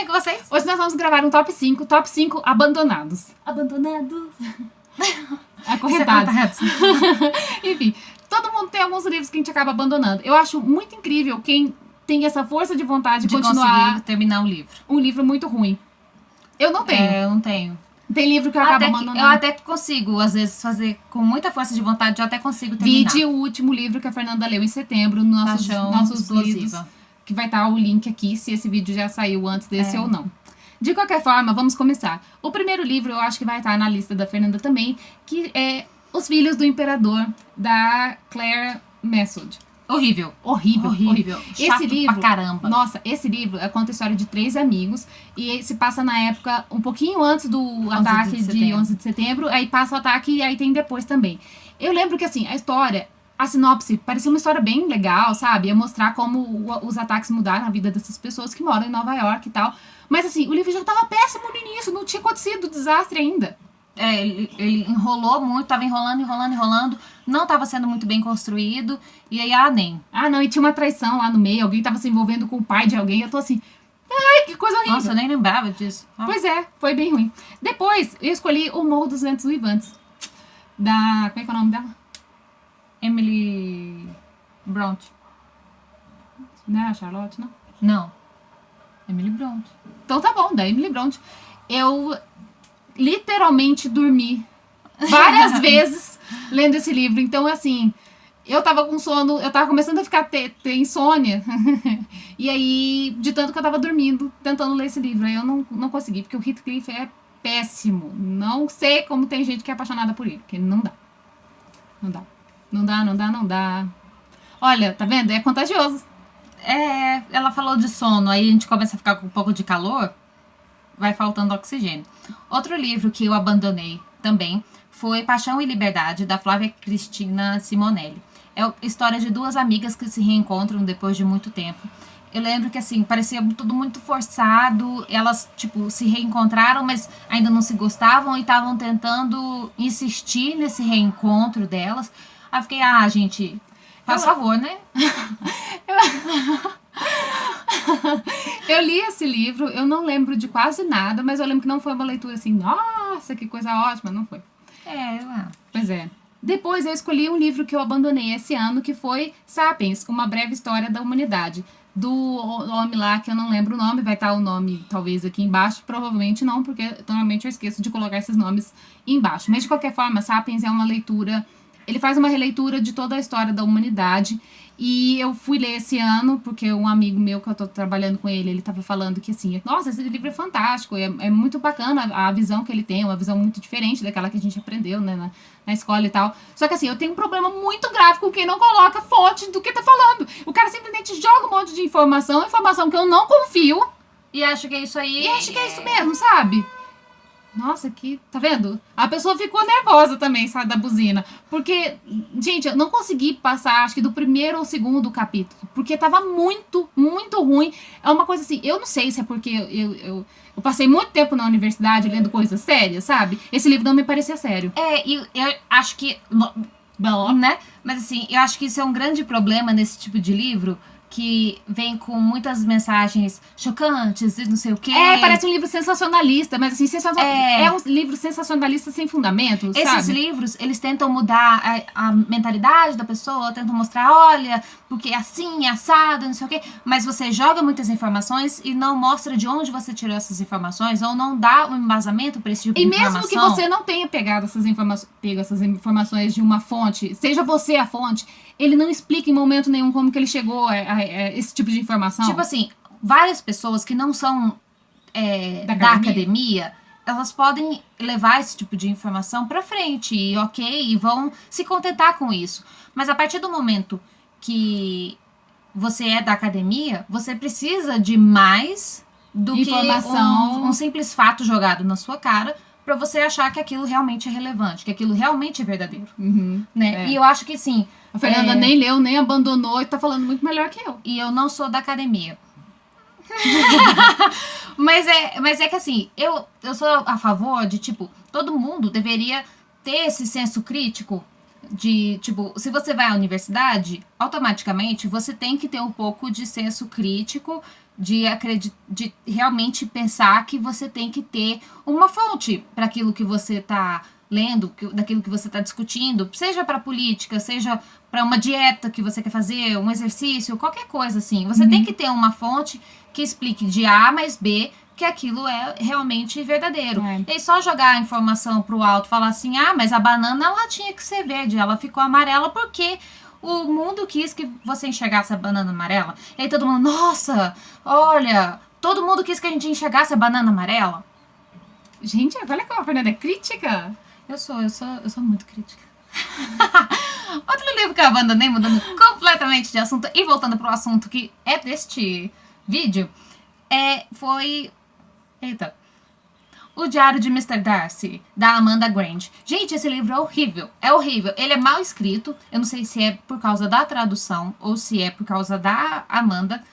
bem com vocês? Hoje nós vamos gravar um top 5 abandonados. Abandonados. Acorrentados. Enfim, todo mundo tem alguns livros que a gente acaba abandonando. Eu acho muito incrível quem tem essa força de vontade de continuar conseguir terminar um livro. Um livro muito ruim. Eu não tenho. Eu não tenho. Tem livro que eu acabo abandonando. Eu até consigo, às vezes, fazer com muita força de vontade, eu até consigo terminar. Vide o último livro que a Fernanda leu em setembro, nossos livros, que vai estar o link aqui, se esse vídeo já saiu antes desse ou não. De qualquer forma, vamos começar. O primeiro livro, eu acho que vai estar na lista da Fernanda também, que é Os Filhos do Imperador, da Claire Messud. Horrível. Chato Esse livro, pra caramba. Nossa, esse livro conta a história de 3 amigos e se passa na época um pouquinho antes do ataque de 11 de setembro, aí passa o ataque e aí tem depois também. Eu lembro que assim, a sinopse parecia uma história bem legal, sabe? Ia mostrar como os ataques mudaram a vida dessas pessoas que moram em Nova York e tal. Mas assim, o livro já tava péssimo no início, não tinha acontecido o desastre ainda. Ele enrolou muito, tava enrolando, não tava sendo muito bem construído, e aí, nem. Não, e tinha uma traição lá no meio, alguém tava se envolvendo com o pai de alguém, eu tô assim, ai, que coisa horrível. Nossa, eu nem lembrava disso. Pois é, foi bem ruim. Depois, eu escolhi O Morro dos Ventos Uivantes, como é que é o nome dela? Emily Bronte. Não é a Charlotte, não? Não. Emily Bronte. Então tá bom, da Emily Bronte. Eu literalmente dormi várias vezes lendo esse livro. Então, assim, eu tava com sono, eu tava começando a ter insônia. E aí, de tanto que eu tava dormindo, tentando ler esse livro. Aí eu não consegui, porque o Heathcliff é péssimo. Não sei como tem gente que é apaixonada por ele, porque não dá. Não dá. Olha, tá vendo? É contagioso. Ela falou de sono, aí a gente começa a ficar com um pouco de calor, vai faltando oxigênio. Outro livro que eu abandonei também foi Paixão e Liberdade, da Flávia Cristina Simonelli. É a história de 2 amigas que se reencontram depois de muito tempo. Eu lembro que, assim, parecia tudo muito forçado. Elas, se reencontraram, mas ainda não se gostavam e estavam tentando insistir nesse reencontro delas. Aí eu fiquei, gente, faz favor, né? Eu li esse livro, eu não lembro de quase nada, mas eu lembro que não foi uma leitura assim, nossa, que coisa ótima, não foi. Pois é. Depois eu escolhi um livro que eu abandonei esse ano, que foi Sapiens, Uma Breve História da Humanidade, do homem lá, que eu não lembro o nome, vai estar o nome talvez aqui embaixo, provavelmente não, porque normalmente eu esqueço de colocar esses nomes embaixo. Mas de qualquer forma, Sapiens é uma leitura, ele faz uma releitura de toda a história da humanidade. E eu fui ler esse ano, porque um amigo meu que eu tô trabalhando com ele tava falando que assim, nossa, esse livro é fantástico, é muito bacana a visão que ele tem, uma visão muito diferente daquela que a gente aprendeu, né, na escola e tal. Só que assim, eu tenho um problema muito grave com quem não coloca fonte do que tá falando. O cara simplesmente joga um monte de informação que eu não confio. E acho que é isso aí. E acho que é isso mesmo, sabe? Nossa, tá vendo? A pessoa ficou nervosa também, sabe, da buzina. Porque, gente, eu não consegui passar, acho que do primeiro ou segundo capítulo. Porque tava muito, muito ruim. É uma coisa assim, eu não sei se é porque eu passei muito tempo na universidade lendo coisas sérias, sabe? Esse livro não me parecia sério. E eu acho que... Bom, né? Mas assim, eu acho que isso é um grande problema nesse tipo de livro, que vem com muitas mensagens chocantes e não sei o quê. Parece um livro sensacionalista, mas assim, é um livro sensacionalista sem fundamento, sabe? Esses livros, eles tentam mudar a mentalidade da pessoa, tentam mostrar, olha, porque é assim, é assado, não sei o quê, mas você joga muitas informações e não mostra de onde você tirou essas informações, ou não dá um embasamento para esse tipo de informação. E mesmo que você não tenha pego essas informações de uma fonte, seja você a fonte, ele não explica em momento nenhum como que ele chegou a esse tipo de informação. Tipo assim, várias pessoas que não são da academia, elas podem levar esse tipo de informação pra frente e vão se contentar com isso. Mas a partir do momento que você é da academia, você precisa de mais do informação, que um simples fato jogado na sua cara pra você achar que aquilo realmente é relevante, que aquilo realmente é verdadeiro. Né? E eu acho que sim. A Fernanda nem leu, nem abandonou e tá falando muito melhor que eu. E eu não sou da academia. mas é que assim, eu sou a favor de, todo mundo deveria ter esse senso crítico tipo, se você vai à universidade, automaticamente você tem que ter um pouco de senso crítico, de realmente pensar que você tem que ter uma fonte para aquilo que você está lendo, daquilo que você está discutindo, seja para política, seja para uma dieta que você quer fazer, um exercício, qualquer coisa assim. Você tem que ter uma fonte que explique de A mais B que aquilo é realmente verdadeiro. E aí só jogar a informação pro alto, falar assim, mas a banana ela tinha que ser verde, ela ficou amarela porque o mundo quis que você enxergasse a banana amarela. E aí todo mundo, nossa, olha, todo mundo quis que a gente enxergasse a banana amarela. Gente, olha como a Fernanda é crítica. Eu sou muito crítica. Outro livro que eu abandonei, mudando completamente de assunto e voltando pro assunto que é deste vídeo, foi... Eita. O Diário de Mr. Darcy, da Amanda Grant. Gente, esse livro é horrível. É horrível. Ele é mal escrito. Eu não sei se é por causa da tradução ou se é por causa da Amanda.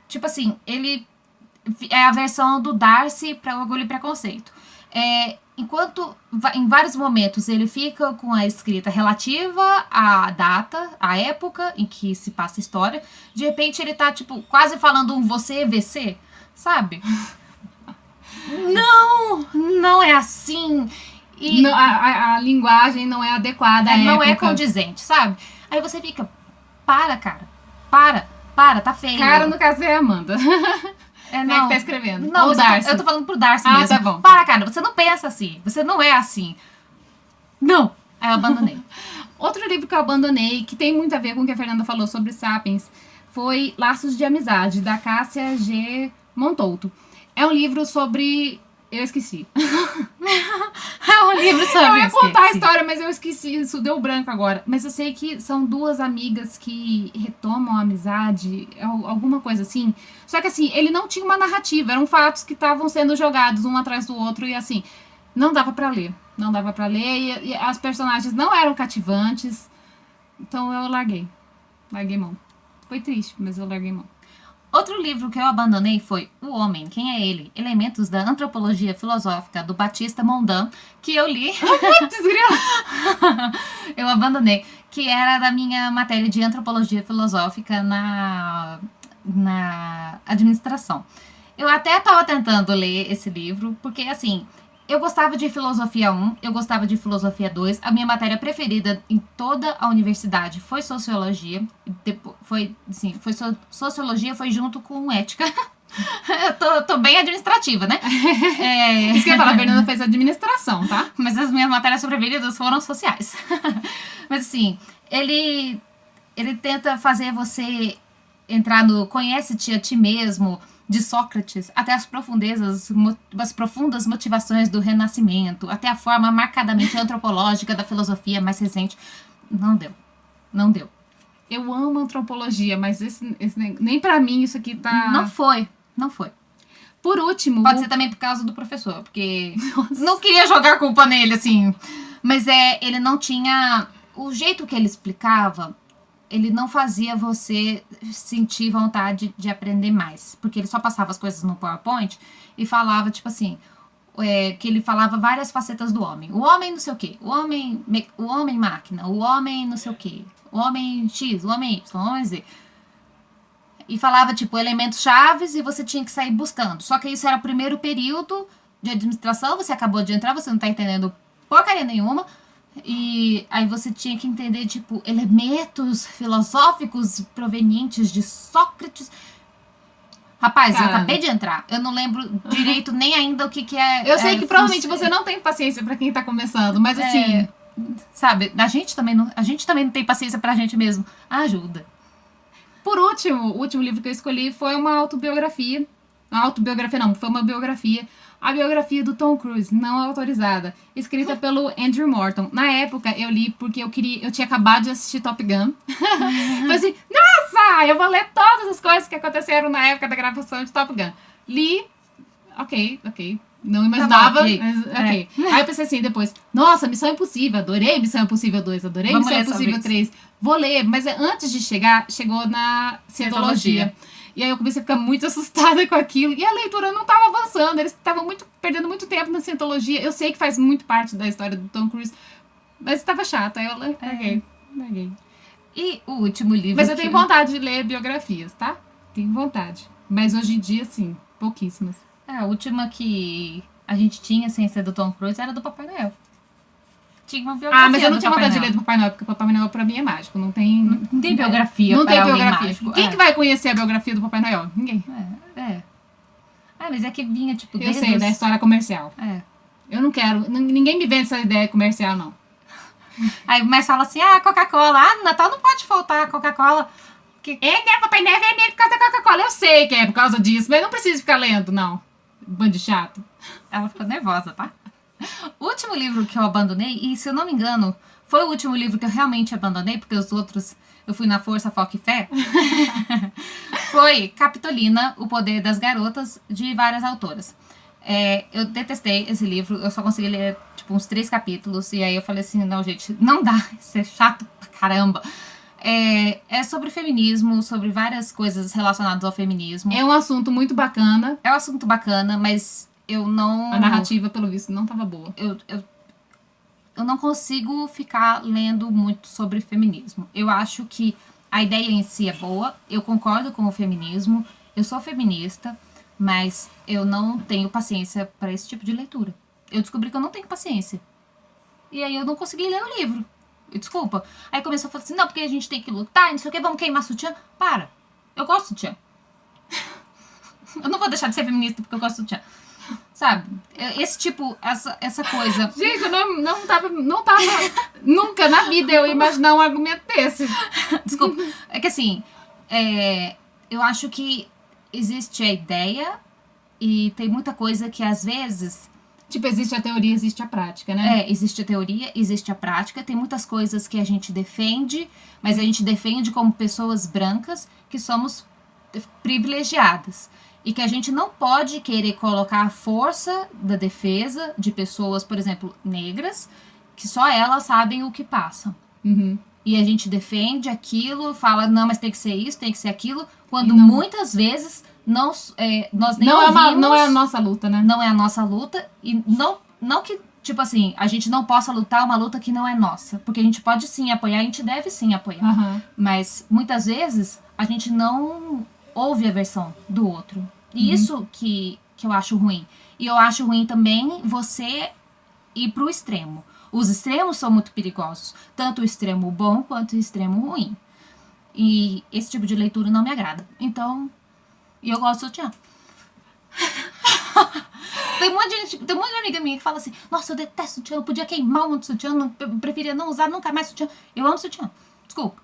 Tipo assim, ele é a versão do Darcy para Orgulho e Preconceito. Enquanto em vários momentos ele fica com a escrita relativa à data, à época em que se passa a história, de repente ele tá, tipo, quase falando um você VC, sabe? Não é assim. E não, a linguagem não é adequada. Não é condizente, sabe? Aí você fica, cara. Para, tá feio. Cara, no caso é a Amanda. Não, que tá escrevendo. Não, ou Darcy. Eu tô falando pro Darcy mesmo. Tá bom. Para, cara, você não pensa assim. Você não é assim. Não. Aí eu abandonei. Outro livro que eu abandonei, que tem muito a ver com o que a Fernanda falou sobre Sapiens, foi Laços de Amizade, da Cássia G. Montouto. É um livro sobre... Eu esqueci. É um livro sobre... Eu ia contar a história, mas eu esqueci. Isso deu branco agora. Mas eu sei que são duas amigas que retomam a amizade, alguma coisa assim. Só que assim, ele não tinha uma narrativa. Eram fatos que estavam sendo jogados um atrás do outro. E assim, não dava pra ler. Não dava pra ler. E as personagens não eram cativantes. Então eu larguei. Larguei mão. Foi triste, mas eu larguei mão. Outro livro que eu abandonei foi O Homem, Quem é Ele? Elementos da Antropologia Filosófica, do Batista Mondan, que eu li. Eu abandonei, que era da minha matéria de Antropologia Filosófica na administração. Eu até estava tentando ler esse livro, porque assim... Eu gostava de Filosofia 1, eu gostava de Filosofia 2. A minha matéria preferida em toda a universidade foi Sociologia. Sociologia foi junto com Ética. Eu tô bem administrativa, né? Isso que eu ia falar, a Fernanda fez administração, tá? Mas as minhas matérias preferidas foram sociais. Mas assim, ele tenta fazer você entrar no conhece-te a ti mesmo, de Sócrates, até as profundas motivações do Renascimento, até a forma marcadamente antropológica da filosofia mais recente. Não deu. Eu amo antropologia, mas nem pra mim isso aqui tá... Não foi. Por último... Pode ser também por causa do professor, porque não queria jogar culpa nele, assim. Mas ele não tinha... O jeito que ele explicava... Ele não fazia você sentir vontade de aprender mais. Porque ele só passava as coisas no PowerPoint e falava, tipo assim... que ele falava várias facetas do homem. O homem não sei o quê. O homem máquina. O homem não sei o quê. O homem X, o homem Y, o homem Z. E falava, tipo, elementos chaves e você tinha que sair buscando. Só que isso era o primeiro período de administração. Você acabou de entrar, você não tá entendendo porcaria nenhuma. E aí você tinha que entender, tipo, elementos filosóficos provenientes de Sócrates. Rapaz, eu acabei de entrar. Eu não lembro direito nem ainda o que é... Eu sei que provavelmente você não tem paciência pra quem tá começando, mas assim... Sabe, a gente também não tem paciência pra gente mesmo. Ajuda. Por último, o último livro que eu escolhi foi uma autobiografia. Uma autobiografia não, foi uma biografia. A biografia do Tom Cruise, não autorizada, escrita pelo Andrew Morton. Na época, eu li porque eu tinha acabado de assistir Top Gun. Falei assim, nossa, eu vou ler todas as coisas que aconteceram na época da gravação de Top Gun. Li, ok, não imaginava, tá bom, mas ok. Aí eu pensei assim, depois, nossa, Missão Impossível, adorei Missão Impossível 2, adorei Missão Impossível 3. Vou ler, mas antes de chegar, chegou na Cientologia. E aí eu comecei a ficar muito assustada com aquilo. E a leitura não estava avançando. Eles estavam perdendo muito tempo na Cientologia. Eu sei que faz muito parte da história do Tom Cruise. Mas tava chato, aí eu larguei. E o último livro... Mas eu tenho vontade de ler biografias, tá? Tenho vontade. Mas hoje em dia, sim, pouquíssimas. A última que a gente tinha, sem ser do Tom Cruise, era do Papai Noel. Tinha uma biografia. Mas eu não tinha vontade de ler do Papai Noel, porque o Papai Noel pra mim é mágico. Não tem biografia. Não tem biografia. Quem que vai conhecer a biografia do Papai Noel? Ninguém. Mas é que vinha, tipo... Eu sei, da história comercial. Eu não quero... Ninguém me vende essa ideia comercial, não. Aí mas fala assim, Coca-Cola. No Natal não pode faltar Coca-Cola. Papai Noel é vermelho por causa da Coca-Cola. Eu sei que é por causa disso, mas não precisa ficar lendo, não. Bando de chato. Ela ficou nervosa, tá? O último livro que eu abandonei, e se eu não me engano, foi o último livro que eu realmente abandonei, porque os outros eu fui na força, foco e fé, foi Capitolina, O Poder das Garotas, de várias autoras. Eu detestei esse livro, eu só consegui ler tipo uns 3 capítulos, e aí eu falei assim, não gente, não dá, isso é chato pra caramba. É sobre feminismo, sobre várias coisas relacionadas ao feminismo. É um assunto muito bacana. É um assunto bacana, mas eu não... A narrativa, pelo visto, não tava boa. Eu não consigo ficar lendo muito sobre feminismo. Eu acho que a ideia em si é boa, eu concordo com o feminismo, eu sou feminista, mas eu não tenho paciência para esse tipo de leitura. Eu descobri que eu não tenho paciência. E aí eu não consegui ler o livro. Desculpa. Aí começou a falar assim, não, porque a gente tem que lutar, não sei o que, vamos queimar sutiã. Para. Eu gosto de sutiã. Eu não vou deixar de ser feminista porque eu gosto de sutiã. Sabe? Esse tipo, essa coisa... Gente, eu não tava... Nunca na vida eu ia imaginar um argumento desse. Desculpa. É que assim, eu acho que existe a ideia e tem muita coisa que às vezes... Tipo, existe a teoria, existe a prática, né? Existe a teoria, existe a prática. Tem muitas coisas que a gente defende, mas a gente defende como pessoas brancas que somos privilegiadas. E que a gente não pode querer colocar a força da defesa de pessoas, por exemplo, negras, que só elas sabem o que passam. Uhum. E a gente defende aquilo, fala, não, mas tem que ser isso, tem que ser aquilo, quando muitas vezes nós nem ouvimos. Não é a nossa luta, né? Não é a nossa luta. E não que, tipo assim, a gente não possa lutar uma luta que não é nossa. Porque a gente pode sim apoiar, a gente deve sim apoiar. Uhum. Mas muitas vezes a gente não ouve a versão do outro. E isso que eu acho ruim. E eu acho ruim também você ir pro extremo. Os extremos são muito perigosos. Tanto o extremo bom quanto o extremo ruim. E esse tipo de leitura não me agrada. Então, eu gosto do sutiã. Tem um monte de amiga minha que fala assim, nossa, eu detesto sutiã, eu podia queimar um monte de sutiã, eu preferia não usar nunca mais sutiã. Eu amo sutiã. Desculpa.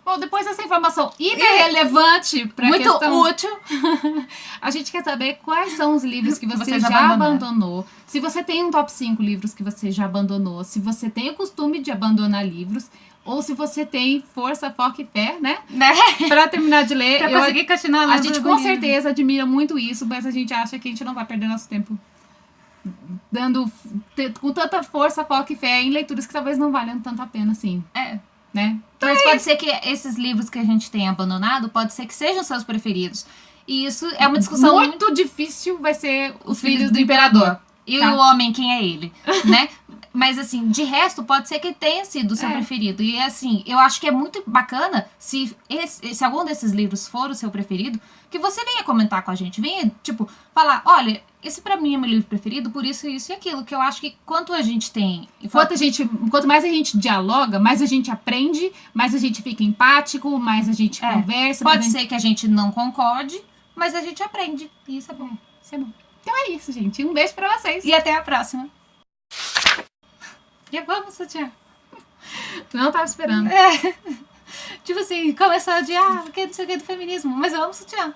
Bom, depois dessa informação irrelevante pra muito questão... útil. A gente quer saber quais são os livros que você já abandonou. Se você tem um top 5 livros que você já abandonou. Se você tem o costume de abandonar livros. Ou se você tem força, foco e fé, né? Pra terminar de ler. Pra conseguir continuar. A gente com certeza admira muito isso, mas a gente acha que a gente não vai perder nosso tempo com tanta força, foco e fé em leituras que talvez não valham tanto a pena, assim. Né? Então, mas pode ser que esses livros que a gente tem abandonado, pode ser que sejam seus preferidos. E isso é uma discussão muito difícil, vai ser Os Filhos do Imperador. E o homem, quem é ele, né? Mas assim, de resto, pode ser que tenha sido o seu preferido. E assim, eu acho que é muito bacana se algum desses livros for o seu preferido, que você venha comentar com a gente. Venha, tipo, falar, olha, esse pra mim é meu livro preferido, por isso e aquilo. Que eu acho que quanto a gente tem... Quanto mais a gente dialoga, mais a gente aprende, mais a gente fica empático, mais a gente conversa. Pode ser que a gente não concorde, mas a gente aprende. E isso é bom. Isso é bom. Então é isso, gente. Um beijo pra vocês. E até a próxima. E vamos, sutiã. Não tava esperando. Tipo assim, começou a odiar, porque não sei o que do feminismo. Mas eu amo sutiã.